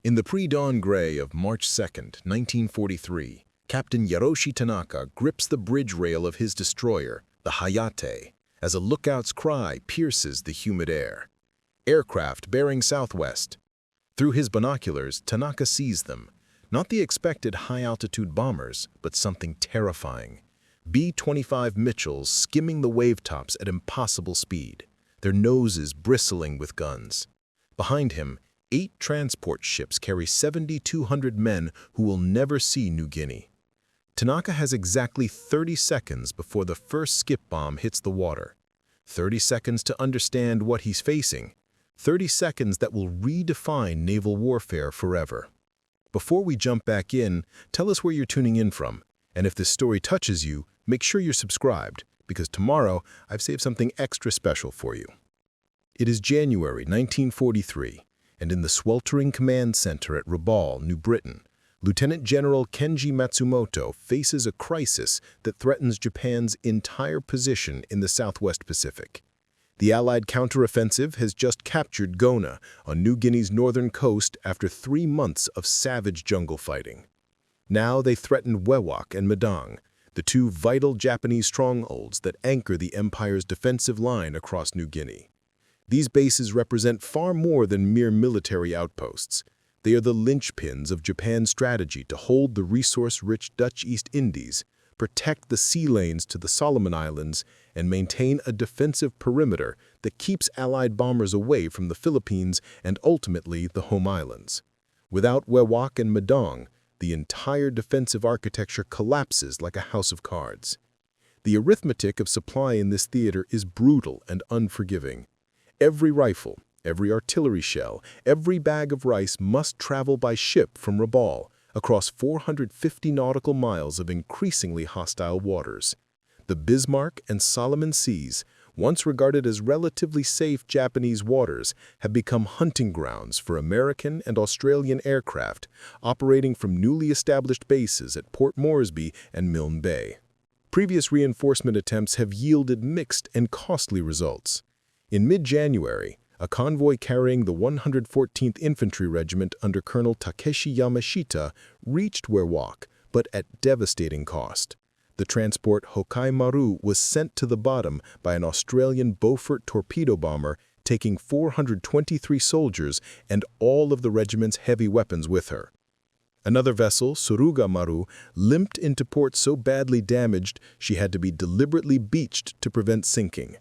In the pre-dawn gray of March 2nd, 1943, Captain Hiroshi Tanaka grips the bridge rail of his destroyer, the Hayate, as a lookout's cry pierces the humid air. Aircraft bearing southwest. Through his binoculars, Tanaka sees them. Not the expected high-altitude bombers, but something terrifying. B-25 Mitchells skimming the wavetops at impossible speed, their noses bristling with guns. Behind him, 8 transport ships carry 7,200 men who will never see New Guinea. Tanaka has exactly 30 seconds before the first skip bomb hits the water. 30 seconds to understand what he's facing. 30 seconds that will redefine naval warfare forever. Before we jump back in, tell us where you're tuning in from. And if this story touches you, make sure you're subscribed, because tomorrow I've saved something extra special for you. It is January 1943. And in the sweltering command center at Rabaul, New Britain, Lieutenant General Kenji Matsumoto faces a crisis that threatens Japan's entire position in the Southwest Pacific. The Allied counteroffensive has just captured Gona on New Guinea's northern coast after 3 months of savage jungle fighting. Now they threaten Wewak and Madang, the 2 vital Japanese strongholds that anchor the empire's defensive line across New Guinea. These bases represent far more than mere military outposts. They are the linchpins of Japan's strategy to hold the resource-rich Dutch East Indies, protect the sea lanes to the Solomon Islands, and maintain a defensive perimeter that keeps Allied bombers away from the Philippines and ultimately the home islands. Without Wewak and Madang, the entire defensive architecture collapses like a house of cards. The arithmetic of supply in this theater is brutal and unforgiving. Every rifle, every artillery shell, every bag of rice must travel by ship from Rabaul across 450 nautical miles of increasingly hostile waters. The Bismarck and Solomon Seas, once regarded as relatively safe Japanese waters, have become hunting grounds for American and Australian aircraft operating from newly established bases at Port Moresby and Milne Bay. Previous reinforcement attempts have yielded mixed and costly results. In mid-January, a convoy carrying the 114th Infantry Regiment under Colonel Takeshi Yamashita reached Wewak, but at devastating cost. The transport Hokai Maru was sent to the bottom by an Australian Beaufort torpedo bomber, taking 423 soldiers and all of the regiment's heavy weapons with her. Another vessel, Suruga Maru, limped into port so badly damaged she had to be deliberately beached to prevent sinking.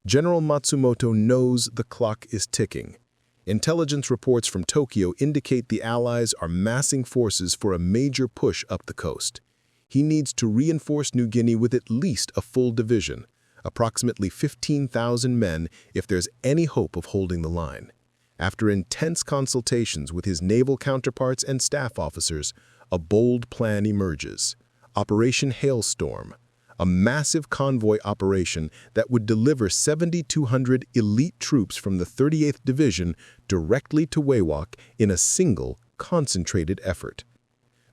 General Matsumoto knows the clock is ticking. Intelligence reports from Tokyo indicate the Allies are massing forces for a major push up the coast. He needs to reinforce New Guinea with at least a full division, approximately 15,000 men if there's any hope of holding the line. After intense consultations with his naval counterparts and staff officers, a bold plan emerges. Operation Hailstorm. A massive convoy operation that would deliver 7,200 elite troops from the 38th Division directly to Wewak in a single, concentrated effort.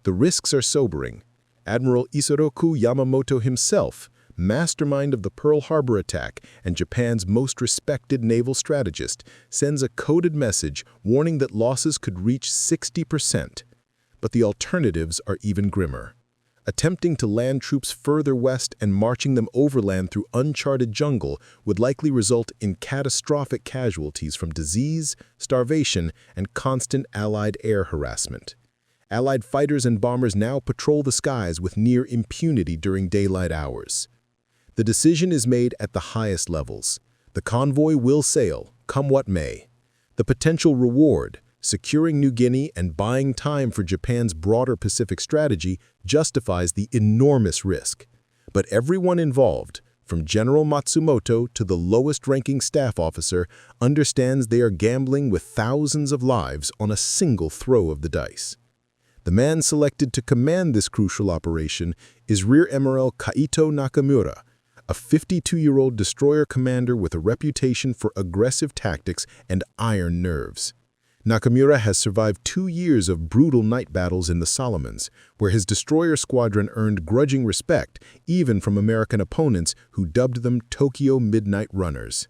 The risks are sobering. Admiral Isoroku Yamamoto himself, mastermind of the Pearl Harbor attack and Japan's most respected naval strategist, sends a coded message warning that losses could reach 60%. But the alternatives are even grimmer. Attempting to land troops further west and marching them overland through uncharted jungle would likely result in catastrophic casualties from disease, starvation, and constant Allied air harassment. Allied fighters and bombers now patrol the skies with near impunity during daylight hours. The decision is made at the highest levels. The convoy will sail, come what may. The potential reward, securing New Guinea and buying time for Japan's broader Pacific strategy, justifies the enormous risk. But everyone involved, from General Matsumoto to the lowest-ranking staff officer, understands they are gambling with thousands of lives on a single throw of the dice. The man selected to command this crucial operation is Rear Admiral Kaito Nakamura, a 52-year-old destroyer commander with a reputation for aggressive tactics and iron nerves. Nakamura has survived 2 years of brutal night battles in the Solomons, where his destroyer squadron earned grudging respect even from American opponents who dubbed them Tokyo Midnight Runners.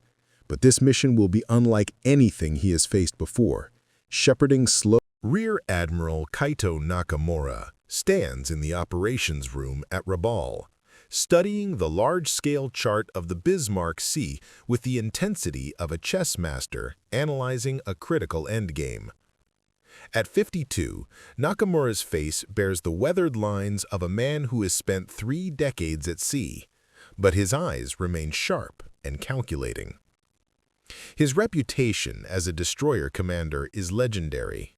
But this mission will be unlike anything he has faced before, shepherding slow Rear Admiral Kaito Nakamura stands in the operations room at Rabaul, studying the large-scale chart of the Bismarck Sea with the intensity of a chess master analyzing a critical endgame. At 52, Nakamura's face bears the weathered lines of a man who has spent 3 decades at sea, but his eyes remain sharp and calculating. His reputation as a destroyer commander is legendary.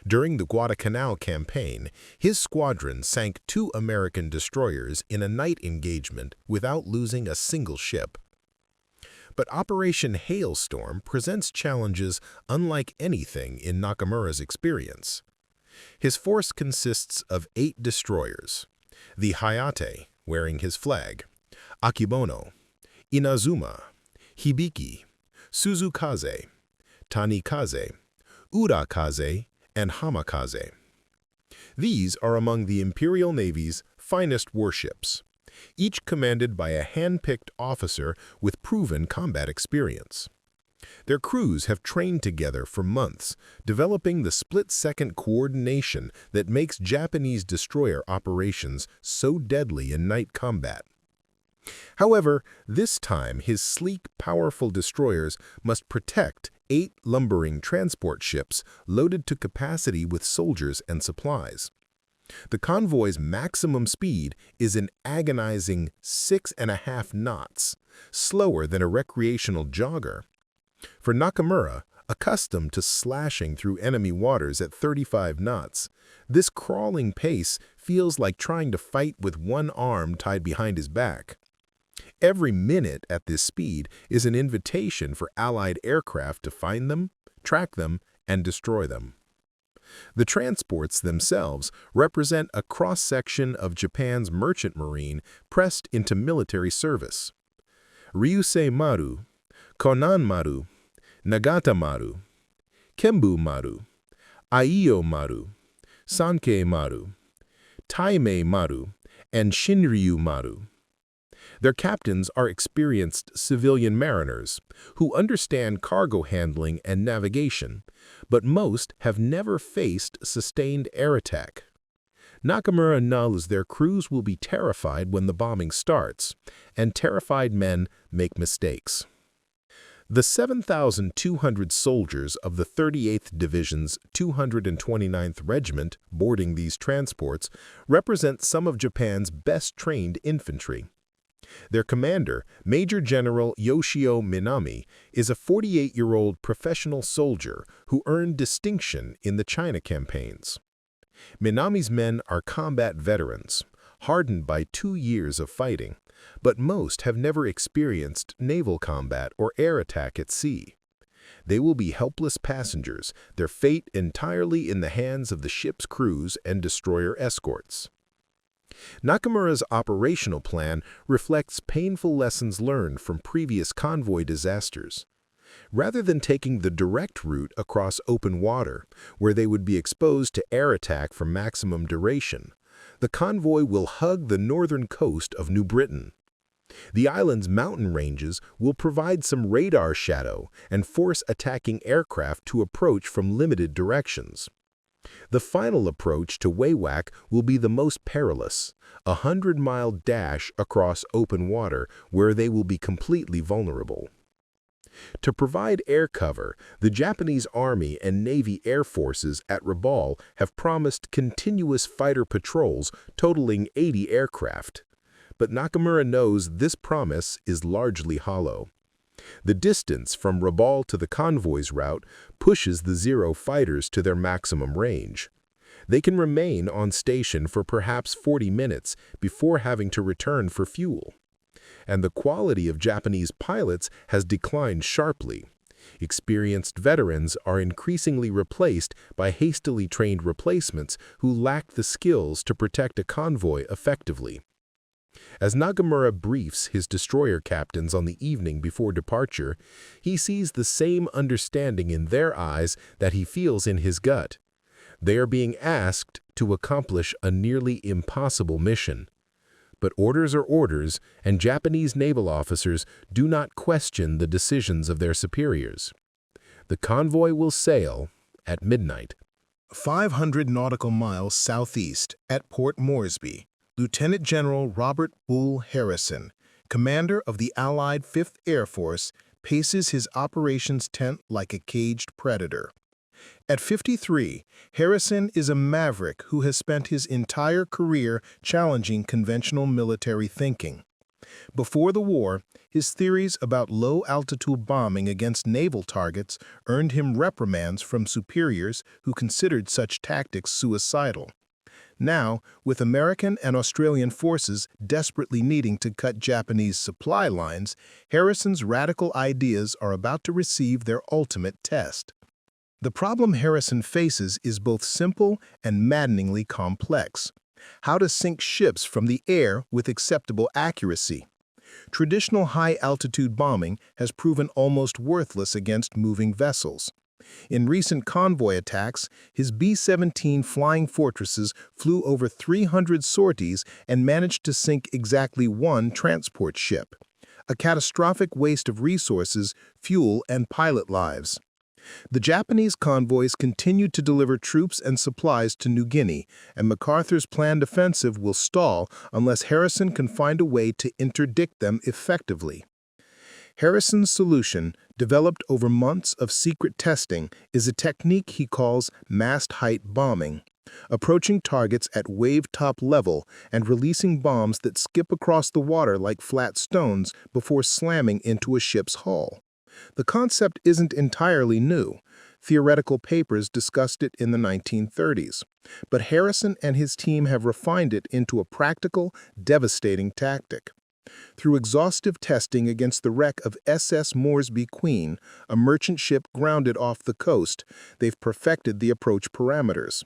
During the Guadalcanal campaign, his squadron sank 2 American destroyers in a night engagement without losing a single ship. But Operation Hailstorm presents challenges unlike anything in Nakamura's experience. His force consists of 8 destroyers: the Hayate, wearing his flag, Akebono, Inazuma, Hibiki, Suzukaze, Tanikaze, Urakaze, and Hamakaze. These are among the Imperial Navy's finest warships, each commanded by a hand-picked officer with proven combat experience. Their crews have trained together for months, developing the split-second coordination that makes Japanese destroyer operations so deadly in night combat. However, this time his sleek, powerful destroyers must protect 8 lumbering transport ships loaded to capacity with soldiers and supplies. The convoy's maximum speed is an agonizing 6.5 knots, slower than a recreational jogger. For Nakamura, accustomed to slashing through enemy waters at 35 knots, this crawling pace feels like trying to fight with one arm tied behind his back. Every minute at this speed is an invitation for Allied aircraft to find them, track them, and destroy them. The transports themselves represent a cross-section of Japan's merchant marine pressed into military service. Ryusei Maru, Konan Maru, Nagata Maru, Kembu Maru, Aiyo Maru, Sankei Maru, Taimei Maru, and Shinryu Maru. Their captains are experienced civilian mariners who understand cargo handling and navigation, but most have never faced sustained air attack. Nakamura knows their crews will be terrified when the bombing starts, and terrified men make mistakes. The 7,200 soldiers of the 38th Division's 229th Regiment boarding these transports represent some of Japan's best-trained infantry. Their commander, Major General Yoshio Minami, is a 48-year-old professional soldier who earned distinction in the China campaigns. Minami's men are combat veterans, hardened by 2 years of fighting, but most have never experienced naval combat or air attack at sea. They will be helpless passengers, their fate entirely in the hands of the ship's crews and destroyer escorts. Nakamura's operational plan reflects painful lessons learned from previous convoy disasters. Rather than taking the direct route across open water, where they would be exposed to air attack for maximum duration, the convoy will hug the northern coast of New Britain. The island's mountain ranges will provide some radar shadow and force attacking aircraft to approach from limited directions. The final approach to WWII will be the most perilous, a 100-mile dash across open water where they will be completely vulnerable. To provide air cover, the Japanese Army and Navy Air Forces at Rabaul have promised continuous fighter patrols totaling 80 aircraft. But Nakamura knows this promise is largely hollow. The distance from Rabaul to the convoy's route pushes the Zero fighters to their maximum range. They can remain on station for perhaps 40 minutes before having to return for fuel. And the quality of Japanese pilots has declined sharply. Experienced veterans are increasingly replaced by hastily trained replacements who lack the skills to protect a convoy effectively. As Nakamura briefs his destroyer captains on the evening before departure, he sees the same understanding in their eyes that he feels in his gut. They are being asked to accomplish a nearly impossible mission. But orders are orders, and Japanese naval officers do not question the decisions of their superiors. The convoy will sail at midnight. 500 nautical miles southeast at Port Moresby, Lieutenant General Robert Bull Harrison, commander of the Allied 5th Air Force, paces his operations tent like a caged predator. At 53, Harrison is a maverick who has spent his entire career challenging conventional military thinking. Before the war, his theories about low-altitude bombing against naval targets earned him reprimands from superiors who considered such tactics suicidal. Now, with American and Australian forces desperately needing to cut Japanese supply lines, Harrison's radical ideas are about to receive their ultimate test. The problem Harrison faces is both simple and maddeningly complex: how to sink ships from the air with acceptable accuracy. Traditional high-altitude bombing has proven almost worthless against moving vessels. In recent convoy attacks, his B-17 Flying Fortresses flew over 300 sorties and managed to sink exactly one transport ship, a catastrophic waste of resources, fuel, and pilot lives. The Japanese convoys continued to deliver troops and supplies to New Guinea, and MacArthur's planned offensive will stall unless Harrison can find a way to interdict them effectively. Harrison's solution, developed over months of secret testing, is a technique he calls mast-height bombing, approaching targets at wave-top level and releasing bombs that skip across the water like flat stones before slamming into a ship's hull. The concept isn't entirely new. Theoretical papers discussed it in the 1930s, but Harrison and his team have refined it into a practical, devastating tactic. Through exhaustive testing against the wreck of SS Moresby Queen, a merchant ship grounded off the coast, they've perfected the approach parameters: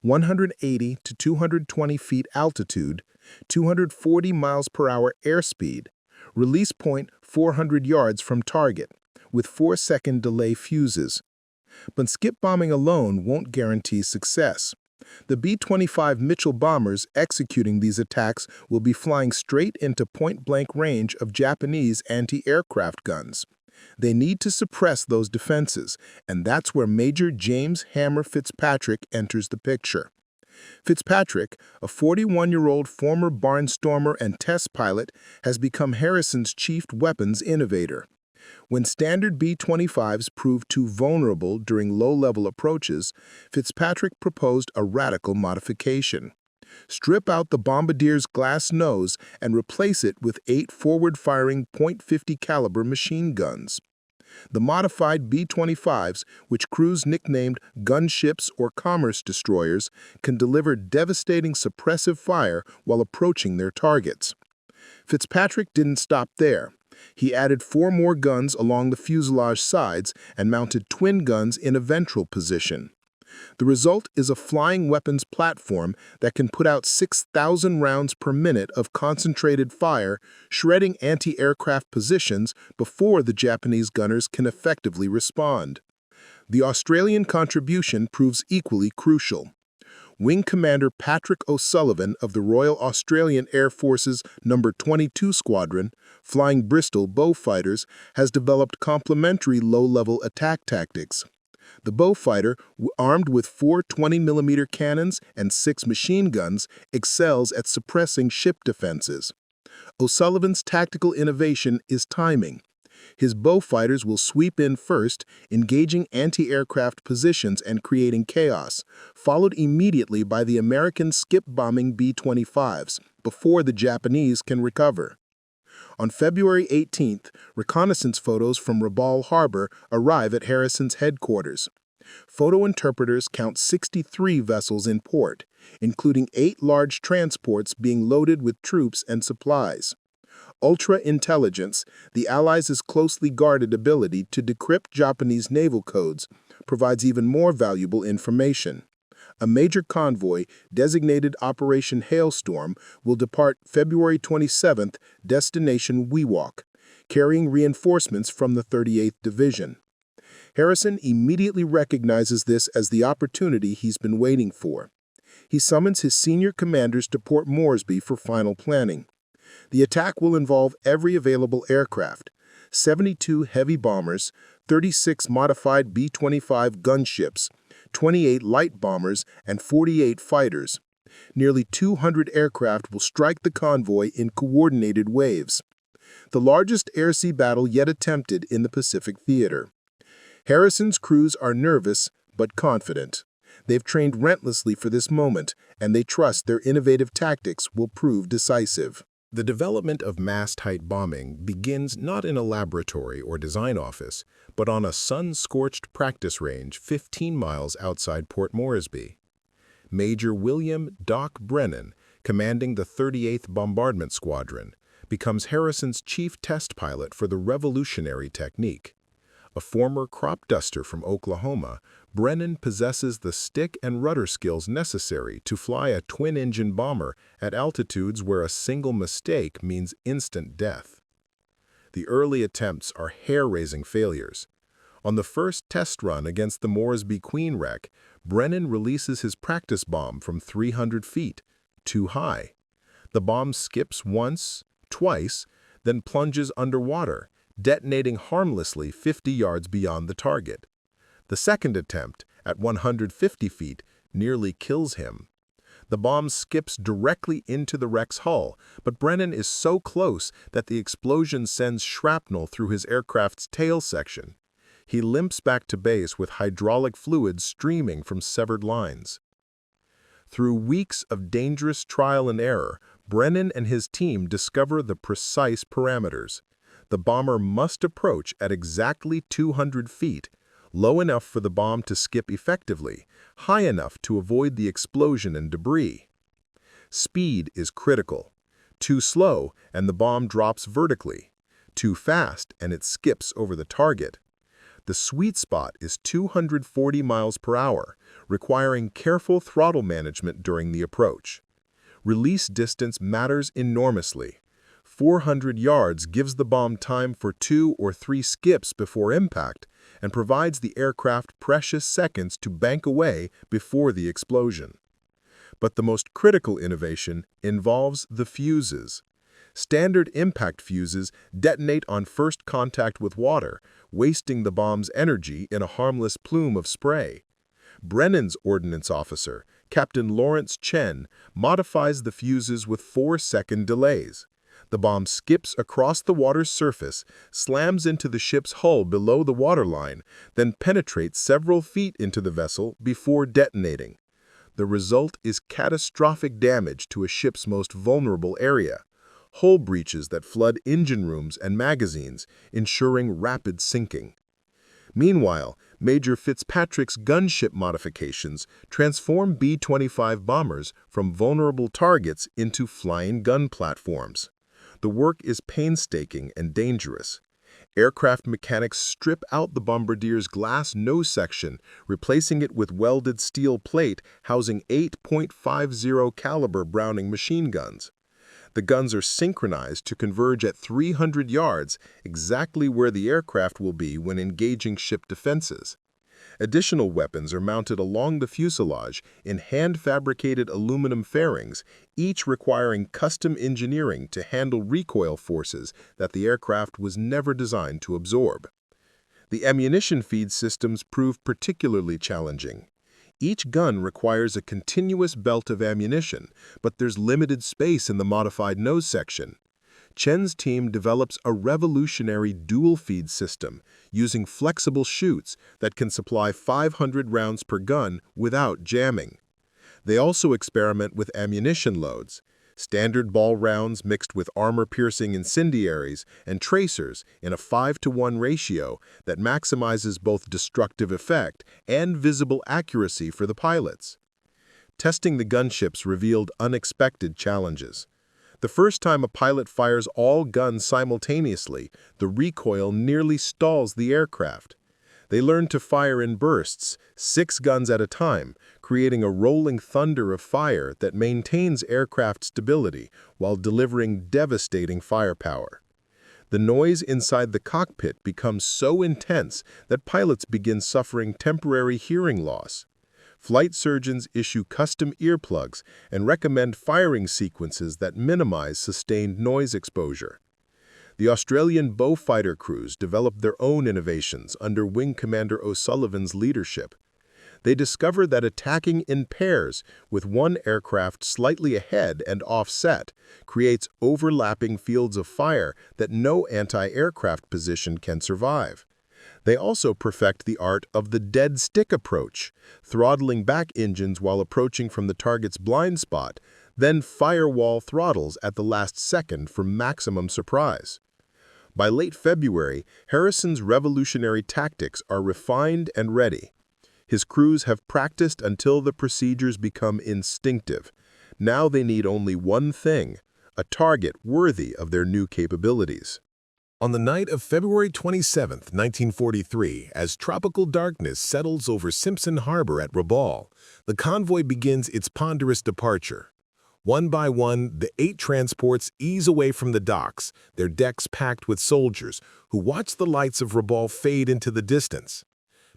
180 to 220 feet altitude, 240 miles per hour airspeed, release point 400 yards from target, with 4-second delay fuses. But skip bombing alone won't guarantee success. The B-25 Mitchell bombers executing these attacks will be flying straight into point-blank range of Japanese anti-aircraft guns. They need to suppress those defenses, and that's where Major James Hammer Fitzpatrick enters the picture. Fitzpatrick, a 41-year-old former barnstormer and test pilot, has become Harrison's chief weapons innovator. When standard B-25s proved too vulnerable during low-level approaches, Fitzpatrick proposed a radical modification. Strip out the bombardier's glass nose and replace it with 8 forward-firing .50 caliber machine guns. The modified B-25s, which crews nicknamed gunships or commerce destroyers, can deliver devastating suppressive fire while approaching their targets. Fitzpatrick didn't stop there. He added 4 more guns along the fuselage sides and mounted twin guns in a ventral position. The result is a flying weapons platform that can put out 6,000 rounds per minute of concentrated fire, shredding anti-aircraft positions before the Japanese gunners can effectively respond. The Australian contribution proves equally crucial. Wing Commander Patrick O'Sullivan of the Royal Australian Air Force's No. 22 Squadron, flying Bristol Beaufighters, has developed complementary low-level attack tactics. The Beaufighter, armed with 4 20mm cannons and 6 machine guns, excels at suppressing ship defenses. O'Sullivan's tactical innovation is timing. His Beaufighters will sweep in first, engaging anti-aircraft positions and creating chaos, followed immediately by the American skip-bombing B-25s, before the Japanese can recover. On February 18th, reconnaissance photos from Rabaul Harbor arrive at Harrison's headquarters. Photo interpreters count 63 vessels in port, including 8 large transports being loaded with troops and supplies. Ultra-intelligence, the Allies' closely guarded ability to decrypt Japanese naval codes, provides even more valuable information. A major convoy, designated Operation Hailstorm, will depart February 27th, destination Wewak, carrying reinforcements from the 38th Division. Harrison immediately recognizes this as the opportunity he's been waiting for. He summons his senior commanders to Port Moresby for final planning. The attack will involve every available aircraft: 72 heavy bombers, 36 modified B-25 gunships, 28 light bombers and 48 fighters. Nearly 200 aircraft will strike the convoy in coordinated waves, the largest air-sea battle yet attempted in the Pacific theater. Harrison's crews are nervous but confident. They've trained relentlessly for this moment, and they trust their innovative tactics will prove decisive. The development of mast-height bombing begins not in a laboratory or design office, but on a sun-scorched practice range 15 miles outside Port Moresby. Major William "Doc" Brennan, commanding the 38th Bombardment Squadron, becomes Harrison's chief test pilot for the revolutionary technique. A former crop duster from Oklahoma, Brennan possesses the stick and rudder skills necessary to fly a twin-engine bomber at altitudes where a single mistake means instant death. The early attempts are hair-raising failures. On the first test run against the Moresby Queen wreck, Brennan releases his practice bomb from 300 feet, too high. The bomb skips once, twice, then plunges underwater, detonating harmlessly 50 yards beyond the target. The second attempt, at 150 feet, nearly kills him. The bomb skips directly into the wreck's hull, but Brennan is so close that the explosion sends shrapnel through his aircraft's tail section. He limps back to base with hydraulic fluid streaming from severed lines. Through weeks of dangerous trial and error, Brennan and his team discover the precise parameters. The bomber must approach at exactly 200 feet, low enough for the bomb to skip effectively, high enough to avoid the explosion and debris. Speed is critical. Too slow, and the bomb drops vertically. Too fast, and it skips over the target. The sweet spot is 240 miles per hour, requiring careful throttle management during the approach. Release distance matters enormously. 400 yards gives the bomb time for 2 or 3 skips before impact and provides the aircraft precious seconds to bank away before the explosion. But the most critical innovation involves the fuses. Standard impact fuses detonate on first contact with water, wasting the bomb's energy in a harmless plume of spray. Brennan's ordnance officer, Captain Lawrence Chen, modifies the fuses with 4-second delays. The bomb skips across the water's surface, slams into the ship's hull below the waterline, then penetrates several feet into the vessel before detonating. The result is catastrophic damage to a ship's most vulnerable area, hull breaches that flood engine rooms and magazines, ensuring rapid sinking. Meanwhile, Major Fitzpatrick's gunship modifications transform B-25 bombers from vulnerable targets into flying gun platforms. The work is painstaking and dangerous. Aircraft mechanics strip out the bombardier's glass nose section, replacing it with welded steel plate housing 8.50 caliber Browning machine guns. The guns are synchronized to converge at 300 yards, exactly where the aircraft will be when engaging ship defenses. Additional weapons are mounted along the fuselage in hand-fabricated aluminum fairings, each requiring custom engineering to handle recoil forces that the aircraft was never designed to absorb. The ammunition feed systems prove particularly challenging. Each gun requires a continuous belt of ammunition, but there's limited space in the modified nose section. Chen's team develops a revolutionary dual-feed system using flexible chutes that can supply 500 rounds per gun without jamming. They also experiment with ammunition loads, standard ball rounds mixed with armor-piercing incendiaries and tracers in a 5-to-1 ratio that maximizes both destructive effect and visible accuracy for the pilots. Testing the gunships revealed unexpected challenges. The first time a pilot fires all guns simultaneously, the recoil nearly stalls the aircraft. They learn to fire in bursts, 6 guns at a time, creating a rolling thunder of fire that maintains aircraft stability while delivering devastating firepower. The noise inside the cockpit becomes so intense that pilots begin suffering temporary hearing loss. Flight surgeons issue custom earplugs and recommend firing sequences that minimize sustained noise exposure. The Australian Beaufighter crews developed their own innovations under Wing Commander O'Sullivan's leadership. They discover that attacking in pairs, with one aircraft slightly ahead and offset, creates overlapping fields of fire that no anti-aircraft position can survive. They also perfect the art of the dead stick approach, throttling back engines while approaching from the target's blind spot, then firewall throttles at the last second for maximum surprise. By late February, Harrison's revolutionary tactics are refined and ready. His crews have practiced until the procedures become instinctive. Now they need only one thing: a target worthy of their new capabilities. On the night of February 27, 1943, as tropical darkness settles over Simpson Harbor at Rabaul, the convoy begins its ponderous departure. One by one, the 8 transports ease away from the docks, their decks packed with soldiers who watch the lights of Rabaul fade into the distance.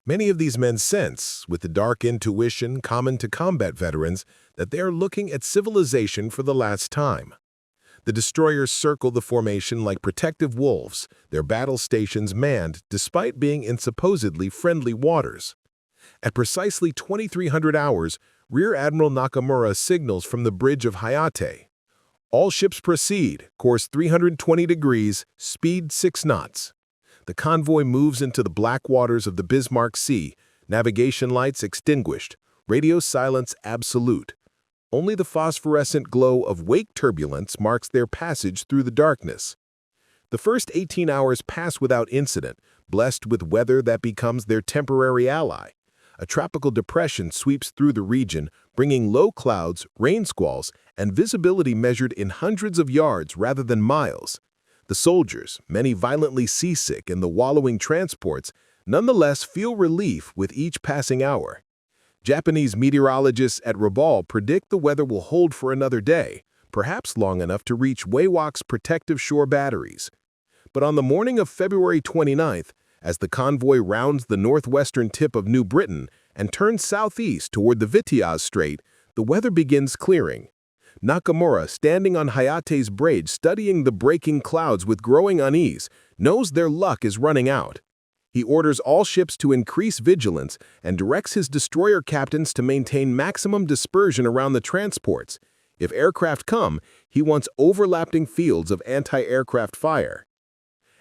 Many of these men sense, with the dark intuition common to combat veterans, that they are looking at civilization for the last time. The destroyers circle the formation like protective wolves, their battle stations manned despite being in supposedly friendly waters. At precisely 2300 hours, Rear Admiral Nakamura signals from the bridge of Hayate. All ships proceed, course 320 degrees, speed 6 knots. The convoy moves into the black waters of the Bismarck Sea, navigation lights extinguished, radio silence absolute. Only the phosphorescent glow of wake turbulence marks their passage through the darkness. The first 18 hours pass without incident, blessed with weather that becomes their temporary ally. A tropical depression sweeps through the region, bringing low clouds, rain squalls, and visibility measured in hundreds of yards rather than miles. The soldiers, many violently seasick in the wallowing transports, nonetheless feel relief with each passing hour. Japanese meteorologists at Rabaul predict the weather will hold for another day, perhaps long enough to reach WWII's protective shore batteries. But on the morning of February 29th, as the convoy rounds the northwestern tip of New Britain and turns southeast toward the Vitiaz Strait, the weather begins clearing. Nakamura, standing on Hayate's bridge studying the breaking clouds with growing unease, knows their luck is running out. He orders all ships to increase vigilance and directs his destroyer captains to maintain maximum dispersion around the transports. If aircraft come, he wants overlapping fields of anti-aircraft fire.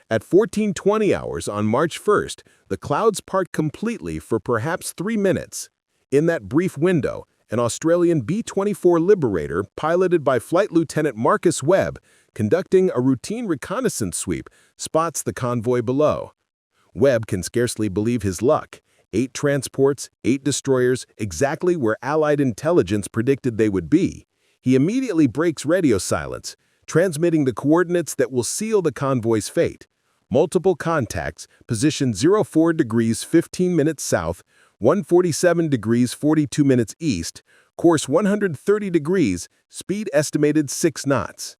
At 1420 hours on March 1st, the clouds part completely for perhaps 3 minutes. In that brief window, an Australian B-24 Liberator, piloted by Flight Lieutenant Marcus Webb, conducting a routine reconnaissance sweep, spots the convoy below. Webb can scarcely believe his luck. 8 transports, 8 destroyers, exactly where Allied intelligence predicted they would be. He immediately breaks radio silence, transmitting the coordinates that will seal the convoy's fate. Multiple contacts, position 04 degrees 15 minutes south, 147 degrees 42 minutes east, course 130 degrees, speed estimated 6 knots.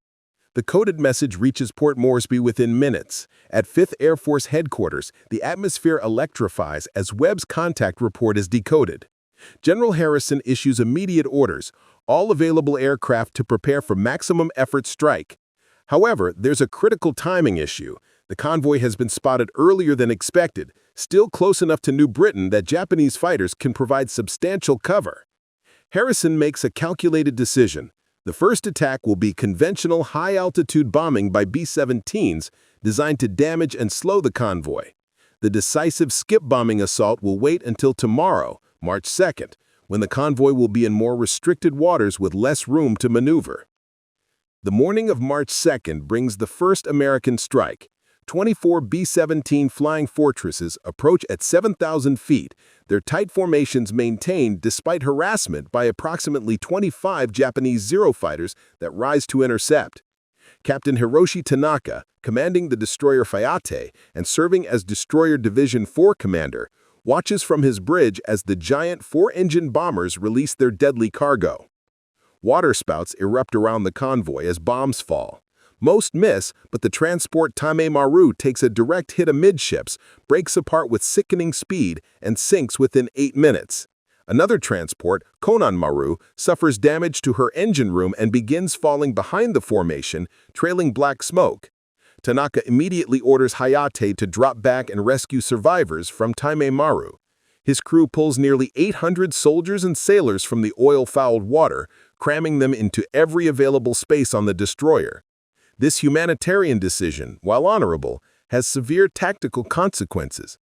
The coded message reaches Port Moresby within minutes. At 5th Air Force Headquarters, the atmosphere electrifies as Webb's contact report is decoded. General Harrison issues immediate orders, all available aircraft to prepare for maximum effort strike. However, there's a critical timing issue. The convoy has been spotted earlier than expected, still close enough to New Britain that Japanese fighters can provide substantial cover. Harrison makes a calculated decision. The first attack will be conventional high-altitude bombing by B-17s designed to damage and slow the convoy. The decisive skip-bombing assault will wait until tomorrow, March 2nd, when the convoy will be in more restricted waters with less room to maneuver. The morning of March 2nd brings the first American strike. 24 B-17 Flying Fortresses approach at 7,000 feet, their tight formations maintained despite harassment by approximately 25 Japanese Zero fighters that rise to intercept. Captain Hiroshi Tanaka, commanding the destroyer Hayate and serving as Destroyer Division 4 commander, watches from his bridge as the giant 4-engine bombers release their deadly cargo. Waterspouts erupt around the convoy as bombs fall. Most miss, but the transport Tame Maru takes a direct hit amidships, breaks apart with sickening speed, and sinks within 8 minutes. Another transport, Konan Maru, suffers damage to her engine room and begins falling behind the formation, trailing black smoke. Tanaka immediately orders Hayate to drop back and rescue survivors from Tame Maru. His crew pulls nearly 800 soldiers and sailors from the oil-fouled water, cramming them into every available space on the destroyer. This humanitarian decision, while honorable, has severe tactical consequences.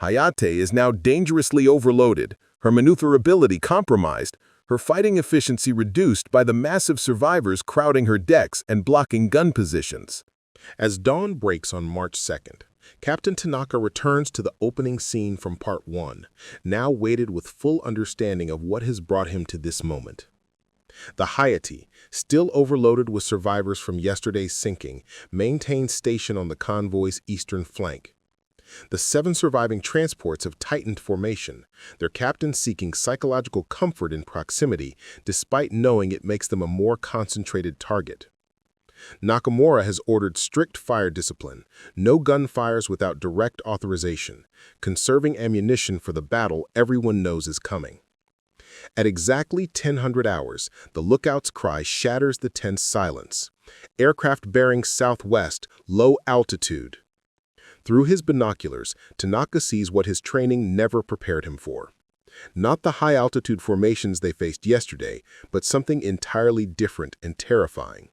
Hayate is now dangerously overloaded, her maneuverability compromised, her fighting efficiency reduced by the massive survivors crowding her decks and blocking gun positions. As dawn breaks on March 2nd, Captain Tanaka returns to the opening scene from Part 1, now weighted with full understanding of what has brought him to this moment. The Hayate, still overloaded with survivors from yesterday's sinking, maintains station on the convoy's eastern flank. The 7 surviving transports have tightened formation, their captains seeking psychological comfort in proximity, despite knowing it makes them a more concentrated target. Nakamura has ordered strict fire discipline, no gunfires without direct authorization, conserving ammunition for the battle everyone knows is coming. At exactly 1000 hours, the lookout's cry shatters the tense silence. Aircraft bearing southwest, low altitude. Through his binoculars, Tanaka sees what his training never prepared him for. Not the high-altitude formations they faced yesterday, but something entirely different and terrifying.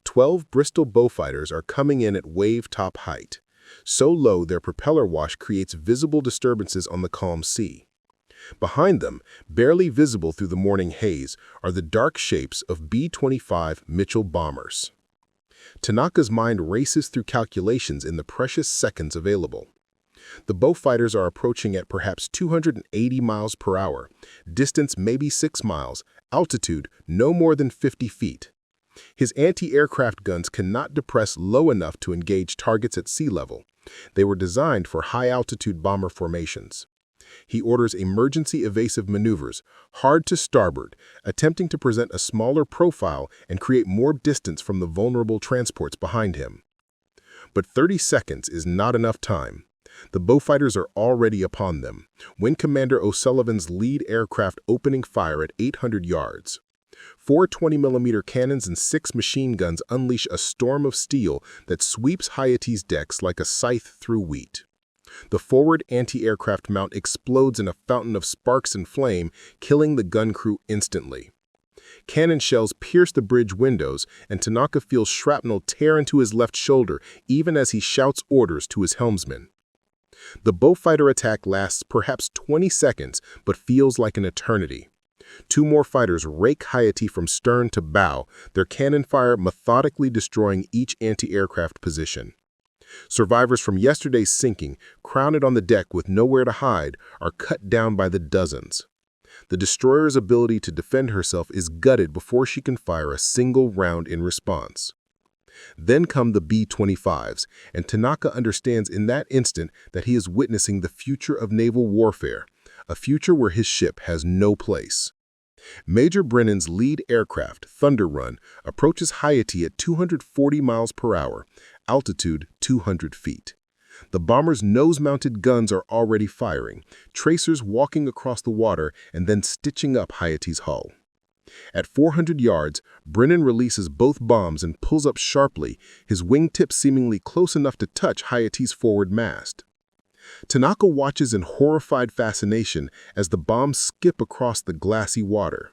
12 Bristol Beaufighters are coming in at wave-top height. So low their propeller wash creates visible disturbances on the calm sea. Behind them, barely visible through the morning haze, are the dark shapes of B-25 Mitchell bombers. Tanaka's mind races through calculations in the precious seconds available. The Beaufighters are approaching at perhaps 280 miles per hour, distance maybe 6 miles, altitude no more than 50 feet. His anti-aircraft guns cannot depress low enough to engage targets at sea level. They were designed for high-altitude bomber formations. He orders emergency evasive maneuvers, hard to starboard, attempting to present a smaller profile and create more distance from the vulnerable transports behind him. But 30 seconds is not enough time. The Beaufighters are already upon them, Wing Commander O'Sullivan's lead aircraft opening fire at 800 yards. 4 20mm cannons and 6 machine guns unleash a storm of steel that sweeps Hayate's decks like a scythe through wheat. The forward anti-aircraft mount explodes in a fountain of sparks and flame, killing the gun crew instantly. Cannon shells pierce the bridge windows, and Tanaka feels shrapnel tear into his left shoulder even as he shouts orders to his helmsman. The Beaufighter attack lasts perhaps 20 seconds, but feels like an eternity. 2 more fighters rake Hayate from stern to bow, their cannon fire methodically destroying each anti-aircraft position. Survivors from yesterday's sinking, crowded on the deck with nowhere to hide, are cut down by the dozens. The destroyer's ability to defend herself is gutted before she can fire a single round in response. Then come the B-25s, and Tanaka understands in that instant that he is witnessing the future of naval warfare, a future where his ship has no place. Major Brennan's lead aircraft, Thunder Run, approaches Hayate at 240 miles per hour, altitude 200 feet. The bomber's nose-mounted guns are already firing, tracers walking across the water and then stitching up Hayate's hull. At 400 yards, Brennan releases both bombs and pulls up sharply, his wingtips seemingly close enough to touch Hayate's forward mast. Tanaka watches in horrified fascination as the bombs skip across the glassy water.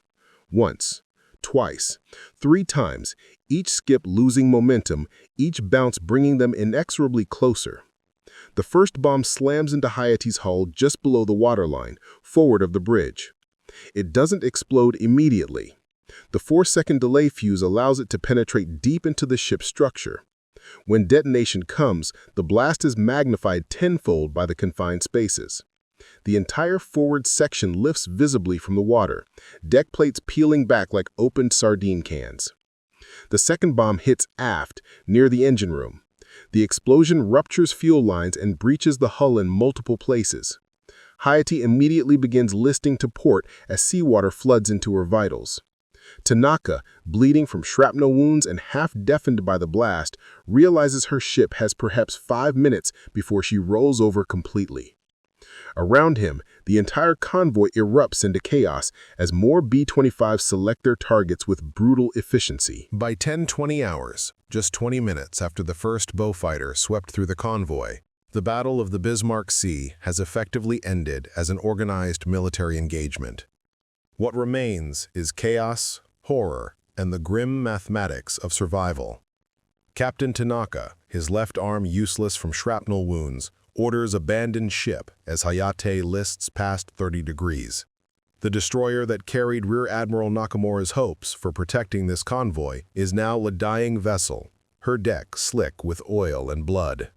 Once, twice, 3 times, each skip losing momentum, each bounce bringing them inexorably closer. The first bomb slams into Hayate's hull just below the waterline, forward of the bridge. It doesn't explode immediately. The 4-second delay fuse allows it to penetrate deep into the ship's structure. When detonation comes, the blast is magnified tenfold by the confined spaces. The entire forward section lifts visibly from the water, deck plates peeling back like opened sardine cans. The second bomb hits aft, near the engine room. The explosion ruptures fuel lines and breaches the hull in multiple places. Hayate immediately begins listing to port as seawater floods into her vitals. Tanaka, bleeding from shrapnel wounds and half-deafened by the blast, realizes her ship has perhaps 5 minutes before she rolls over completely. Around him, the entire convoy erupts into chaos as more B-25s select their targets with brutal efficiency. By 10:20 hours, just 20 minutes after the first Beaufighter swept through the convoy, The Battle of the Bismarck Sea has effectively ended as an organized military engagement. What remains is chaos, horror, and the grim mathematics of survival. Captain Tanaka, his left arm useless from shrapnel wounds, orders abandoned ship as Hayate lists past 30 degrees. The destroyer that carried Rear Admiral Nakamura's hopes for protecting this convoy is now a dying vessel, her deck slick with oil and blood.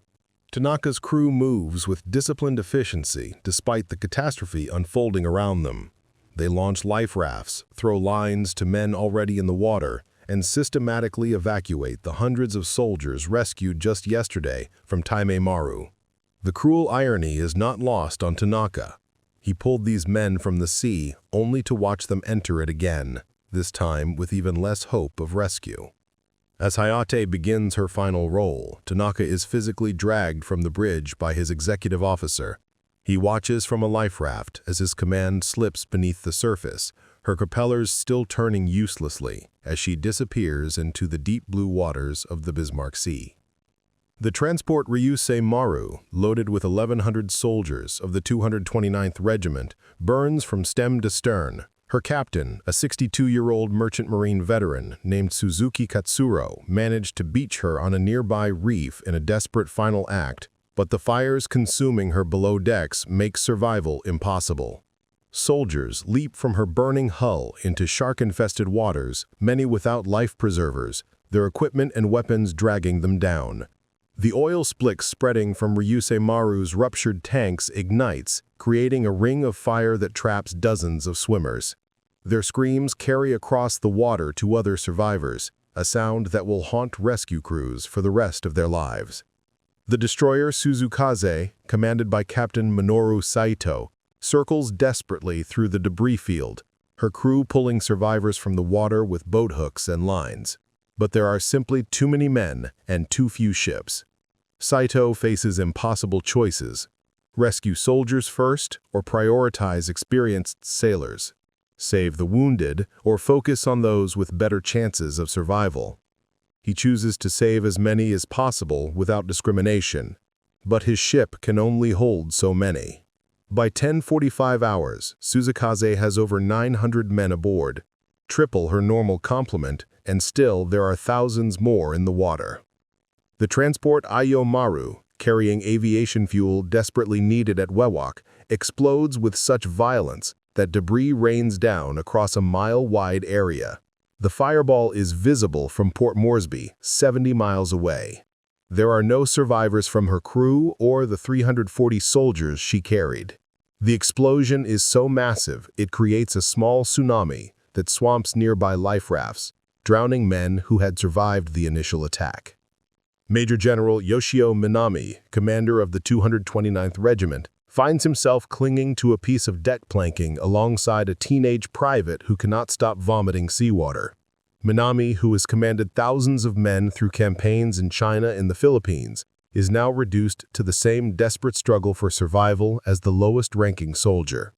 Tanaka's crew moves with disciplined efficiency despite the catastrophe unfolding around them. They launch life rafts, throw lines to men already in the water, and systematically evacuate the hundreds of soldiers rescued just yesterday from Taime Maru. The cruel irony is not lost on Tanaka. He pulled these men from the sea only to watch them enter it again, this time with even less hope of rescue. As Hayate begins her final role, Tanaka is physically dragged from the bridge by his executive officer. He watches from a life raft as his command slips beneath the surface, her propellers still turning uselessly as she disappears into the deep blue waters of the Bismarck Sea. The transport Ryusei Maru, loaded with 1,100 soldiers of the 229th Regiment, burns from stem to stern. Her captain, a 62-year-old merchant marine veteran named Suzuki Katsuro, managed to beach her on a nearby reef in a desperate final act, but the fires consuming her below decks make survival impossible. Soldiers leap from her burning hull into shark-infested waters, many without life preservers, their equipment and weapons dragging them down. The oil splick spreading from Ryusei Maru's ruptured tanks ignites, creating a ring of fire that traps dozens of swimmers. Their screams carry across the water to other survivors, a sound that will haunt rescue crews for the rest of their lives. The destroyer Suzukaze, commanded by Captain Minoru Saito, circles desperately through the debris field, her crew pulling survivors from the water with boat hooks and lines. But there are simply too many men and too few ships. Saito faces impossible choices: rescue soldiers first or prioritize experienced sailors, save the wounded or focus on those with better chances of survival. He chooses to save as many as possible without discrimination, but his ship can only hold so many. By 10:45 hours, Suzukaze has over 900 men aboard, triple her normal complement, and still there are thousands more in the water. The transport Ayo Maru, carrying aviation fuel desperately needed at WWII, explodes with such violence that debris rains down across a mile-wide area. The fireball is visible from Port Moresby, 70 miles away. There are no survivors from her crew or the 340 soldiers she carried. The explosion is so massive it creates a small tsunami that swamps nearby life rafts, drowning men who had survived the initial attack. Major General Yoshio Minami, commander of the 229th Regiment, finds himself clinging to a piece of deck planking alongside a teenage private who cannot stop vomiting seawater. Minami, who has commanded thousands of men through campaigns in China and the Philippines, is now reduced to the same desperate struggle for survival as the lowest-ranking soldier.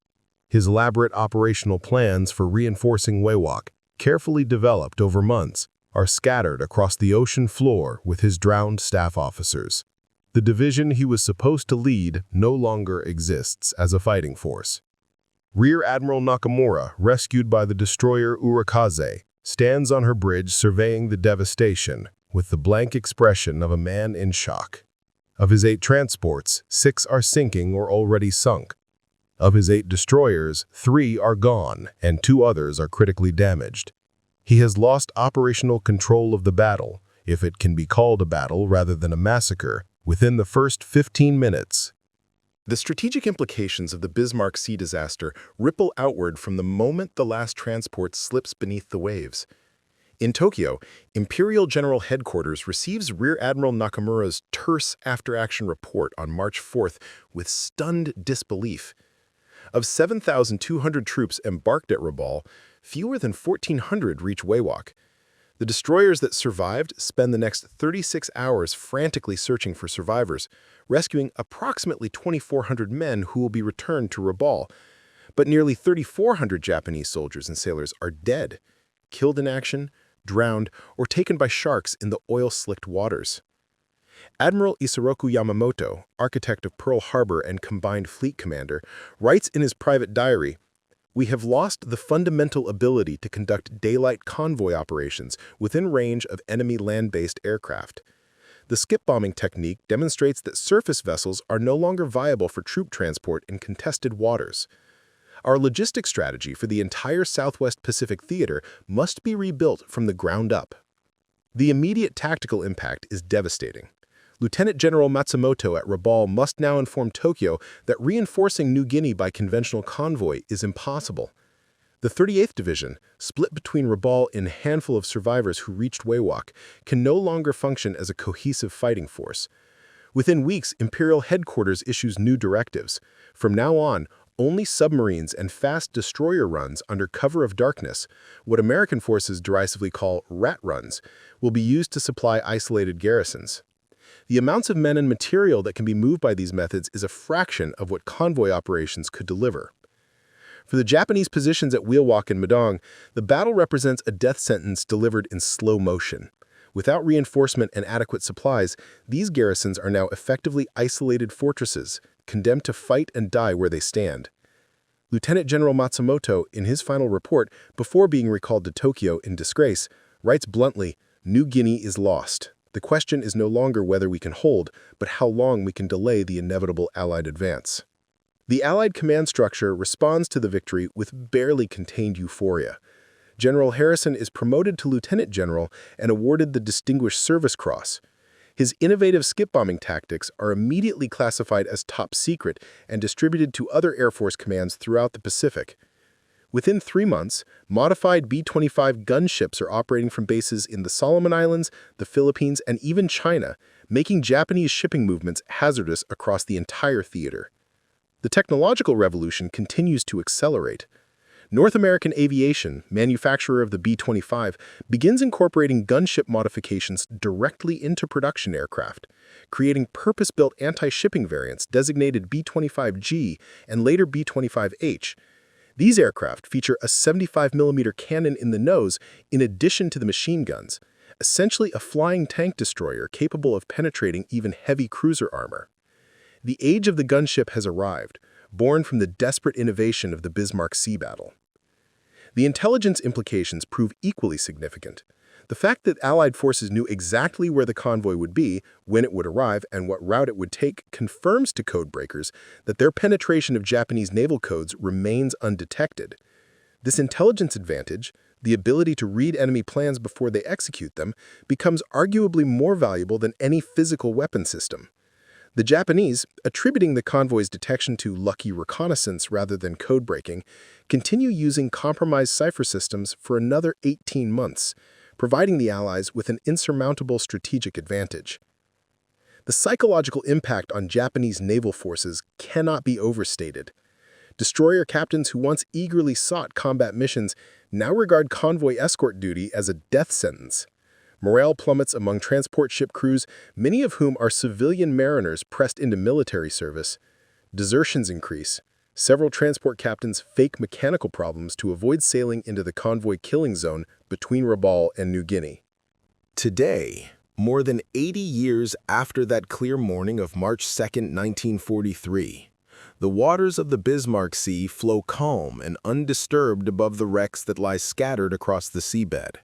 His elaborate operational plans for reinforcing WWII, carefully developed over months, are scattered across the ocean floor with his drowned staff officers. The division he was supposed to lead no longer exists as a fighting force. Rear Admiral Nakamura, rescued by the destroyer Urakaze, stands on her bridge surveying the devastation with the blank expression of a man in shock. Of his 8 transports, 6 are sinking or already sunk. Of his 8 destroyers, 3 are gone and 2 others are critically damaged. He has lost operational control of the battle, if it can be called a battle rather than a massacre, within the first 15 minutes. The strategic implications of the Bismarck Sea disaster ripple outward from the moment the last transport slips beneath the waves. In Tokyo, Imperial General Headquarters receives Rear Admiral Nakamura's terse after-action report on March 4th with stunned disbelief. Of 7,200 troops embarked at Rabaul, fewer than 1,400 reach WWII. The destroyers that survived spend the next 36 hours frantically searching for survivors, rescuing approximately 2,400 men who will be returned to Rabaul. But nearly 3,400 Japanese soldiers and sailors are dead, killed in action, drowned, or taken by sharks in the oil-slicked waters. Admiral Isoroku Yamamoto, architect of Pearl Harbor and combined fleet commander, writes in his private diary, "We have lost the fundamental ability to conduct daylight convoy operations within range of enemy land-based aircraft. The skip bombing technique demonstrates that surface vessels are no longer viable for troop transport in contested waters. Our logistics strategy for the entire Southwest Pacific Theater must be rebuilt from the ground up." The immediate tactical impact is devastating. Lieutenant General Matsumoto at Rabaul must now inform Tokyo that reinforcing New Guinea by conventional convoy is impossible. The 38th Division, split between Rabaul and a handful of survivors who reached Wewak, can no longer function as a cohesive fighting force. Within weeks, Imperial Headquarters issues new directives. From now on, only submarines and fast destroyer runs under cover of darkness, what American forces derisively call rat runs, will be used to supply isolated garrisons. The amounts of men and material that can be moved by these methods is a fraction of what convoy operations could deliver. For the Japanese positions at Wewak and Madong, the battle represents a death sentence delivered in slow motion. Without reinforcement and adequate supplies, these garrisons are now effectively isolated fortresses, condemned to fight and die where they stand. Lieutenant General Matsumoto, in his final report, before being recalled to Tokyo in disgrace, writes bluntly, "New Guinea is lost. The question is no longer whether we can hold, but how long we can delay the inevitable Allied advance." The Allied command structure responds to the victory with barely contained euphoria. General Harrison is promoted to lieutenant general and awarded the Distinguished Service Cross. His innovative skip bombing tactics are immediately classified as top secret and distributed to other Air Force commands throughout the Pacific. Within 3 months, modified B-25 gunships are operating from bases in the Solomon Islands, the Philippines, and even China, making Japanese shipping movements hazardous across the entire theater. The technological revolution continues to accelerate. North American Aviation, manufacturer of the B-25, begins incorporating gunship modifications directly into production aircraft, creating purpose-built anti-shipping variants designated B-25G and later B-25H. These aircraft feature a 75mm cannon in the nose in addition to the machine guns, essentially a flying tank destroyer capable of penetrating even heavy cruiser armor. The age of the gunship has arrived, born from the desperate innovation of the Bismarck Sea battle. The intelligence implications prove equally significant. The fact that Allied forces knew exactly where the convoy would be, when it would arrive, and what route it would take confirms to codebreakers that their penetration of Japanese naval codes remains undetected. This intelligence advantage, the ability to read enemy plans before they execute them, becomes arguably more valuable than any physical weapon system. The Japanese, attributing the convoy's detection to lucky reconnaissance rather than code-breaking, continue using compromised cipher systems for another 18 months, providing the Allies with an insurmountable strategic advantage. The psychological impact on Japanese naval forces cannot be overstated. Destroyer captains who once eagerly sought combat missions now regard convoy escort duty as a death sentence. Morale plummets among transport ship crews, many of whom are civilian mariners pressed into military service. Desertions increase. Several transport captains fake mechanical problems to avoid sailing into the convoy killing zone between Rabaul and New Guinea. Today, more than 80 years after that clear morning of March 2, 1943, the waters of the Bismarck Sea flow calm and undisturbed above the wrecks that lie scattered across the seabed.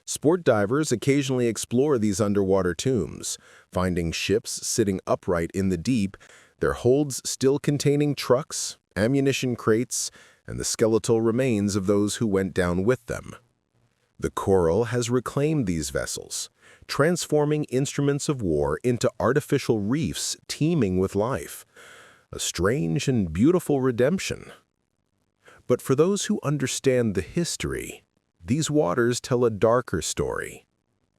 Sport divers occasionally explore these underwater tombs, finding ships sitting upright in the deep, their holds still containing trucks, ammunition crates, and the skeletal remains of those who went down with them. The coral has reclaimed these vessels, transforming instruments of war into artificial reefs teeming with life, a strange and beautiful redemption. But for those who understand the history, these waters tell a darker story.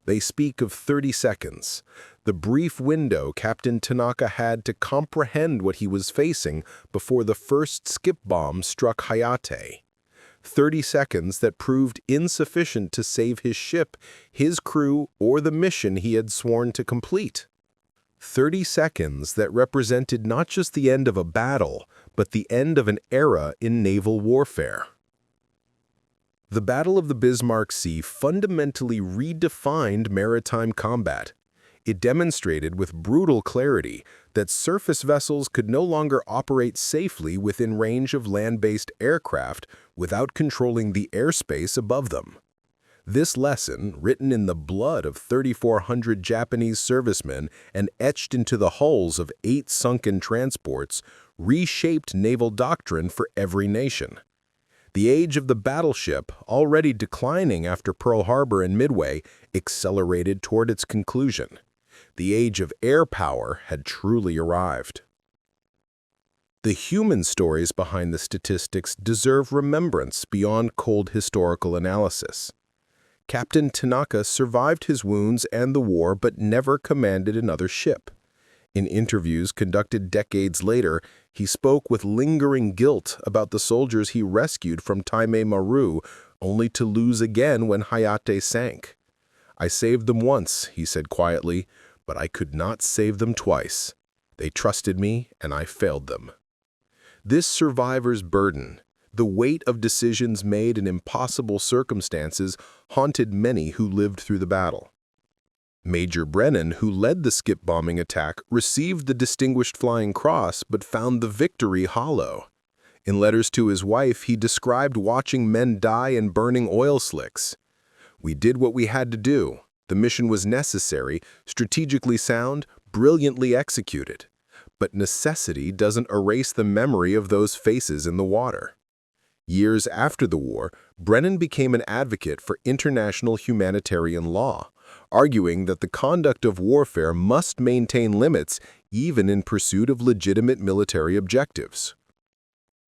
They speak of 30 seconds, the brief window Captain Tanaka had to comprehend what he was facing before the first skip bomb struck Hayate. 30 seconds that proved insufficient to save his ship, his crew, or the mission he had sworn to complete. 30 seconds that represented not just the end of a battle, but the end of an era in naval warfare. The Battle of the Bismarck Sea fundamentally redefined maritime combat. It demonstrated with brutal clarity that surface vessels could no longer operate safely within range of land-based aircraft without controlling the airspace above them. This lesson, written in the blood of 3,400 Japanese servicemen and etched into the hulls of 8 sunken transports, reshaped naval doctrine for every nation. The age of the battleship, already declining after Pearl Harbor and Midway, accelerated toward its conclusion. The age of air power had truly arrived. The human stories behind the statistics deserve remembrance beyond cold historical analysis. Captain Tanaka survived his wounds and the war but never commanded another ship. In interviews conducted decades later, he spoke with lingering guilt about the soldiers he rescued from Taimei Maru, only to lose again when Hayate sank. "I saved them once," he said quietly, "but I could not save them twice. They trusted me, and I failed them." This survivor's burden, the weight of decisions made in impossible circumstances, haunted many who lived through the battle. Major Brennan, who led the skip bombing attack, received the Distinguished Flying Cross but found the victory hollow. In letters to his wife, he described watching men die in burning oil slicks. "We did what we had to do. The mission was necessary, strategically sound, brilliantly executed. But necessity doesn't erase the memory of those faces in the water." Years after the war, Brennan became an advocate for international humanitarian law, arguing that the conduct of warfare must maintain limits even in pursuit of legitimate military objectives.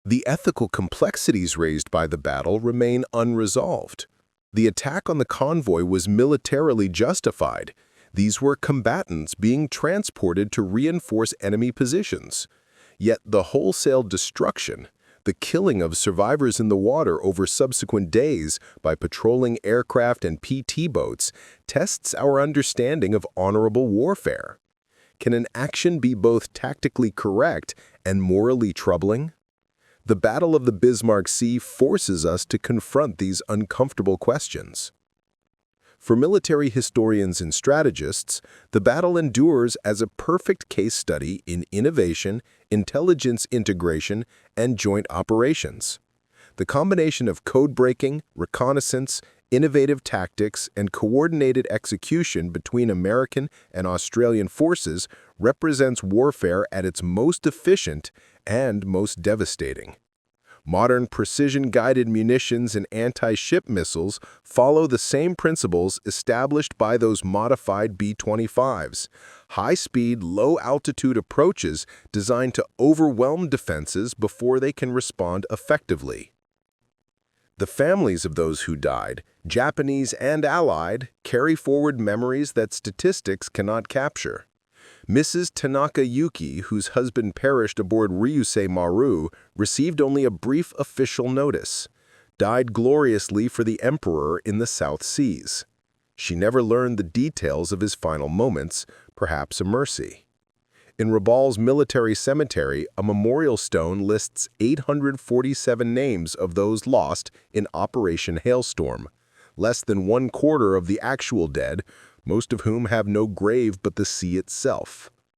The ethical complexities raised by the battle remain unresolved. The attack on the convoy was militarily justified. These were combatants being transported to reinforce enemy positions. Yet the wholesale destruction, the killing of survivors in the water over subsequent days by patrolling aircraft and PT boats, tests our understanding of honorable warfare. Can an action be both tactically correct and morally troubling? The Battle of the Bismarck Sea forces us to confront these uncomfortable questions. For military historians and strategists, the battle endures as a perfect case study in innovation, intelligence integration, and joint operations. The combination of code-breaking, reconnaissance, innovative tactics, and coordinated execution between American and Australian forces represents warfare at its most efficient and most devastating. Modern precision-guided munitions and anti-ship missiles follow the same principles established by those modified B-25s, high-speed, low-altitude approaches designed to overwhelm defenses before they can respond effectively. The families of those who died, Japanese and Allied, carry forward memories that statistics cannot capture. Mrs. Tanaka Yuki, whose husband perished aboard Ryusei Maru, received only a brief official notice, died gloriously for the Emperor in the South Seas. She never learned the details of his final moments, perhaps a mercy. In Rabal's military cemetery, a memorial stone lists 847 names of those lost in Operation Hailstorm, less than 1/4 of the actual dead, most of whom have no grave but the sea itself.